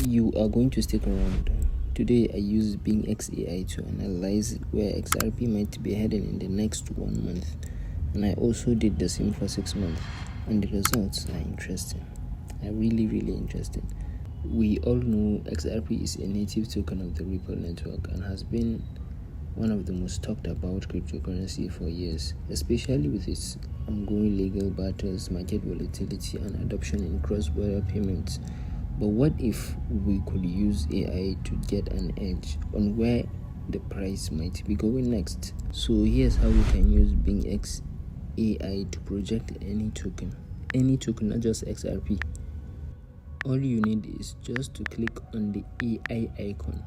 You are going to stick around. Today I use BingX AI to analyze where XRP might be heading in the next 1 month, and I also did the same for 6 months, and the results are interesting. Are really interesting. We all know XRP is a native token of the Ripple network and has been one of the most talked about cryptocurrency for years, especially with its ongoing legal battles, market volatility, and adoption in cross-border payments. But what if we could use AI to get an edge on where the price might be going next? So here's how we can use BingX AI to project any token, not just XRP. All you need is just to click on the AI icon.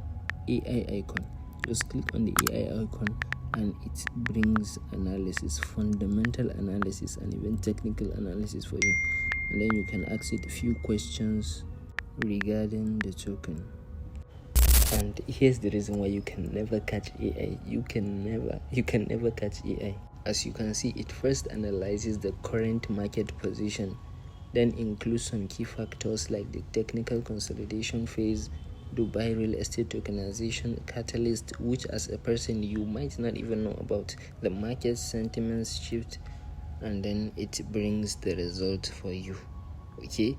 Just click on the AI icon and it brings analysis, fundamental analysis, and even technical analysis for you. And then you can ask it a few questions regarding the token. And here's the reason why you can never catch AI. You can never catch AI. As you can see, it first analyzes the current market position, then includes some key factors like the technical consolidation phase, Dubai real estate tokenization catalyst, which as a person you might not even know about, the market sentiments shift, and then it brings the result for you. Okay,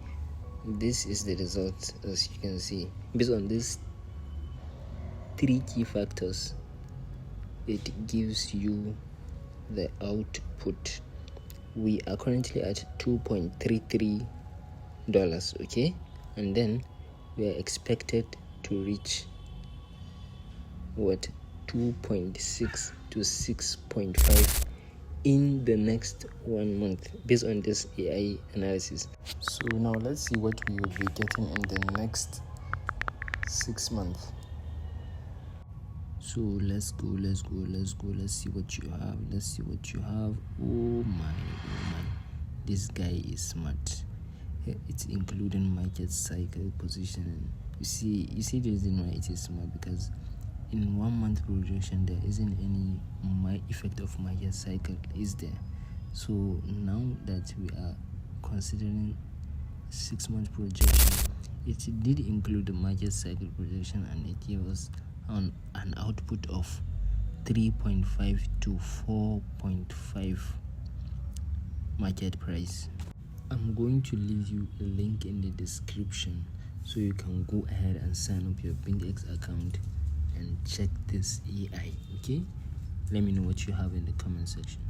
this is the result. As you can see, based on these 3 key factors, it gives you the output. We are currently at $2.33, okay, and then we are expected to reach 2.6 to 6.5 in the next 1 month based on this AI analysis. So now let's see what we will be getting in the next 6 months. So let's go. Let's see what you have. Oh my, this guy is smart. It's including market cycle positioning. You see the reason why it is smart, because in 1 month projection there isn't any effect of market cycle, is there? So now that we are considering 6 month projection, it did include the market cycle projection, and it gave us an output of 3.5 to 4.5 market price. I'm going to leave you a link in the description so you can go ahead and sign up your BingX account and check this AI. Okay, let me know what you have in the comment section.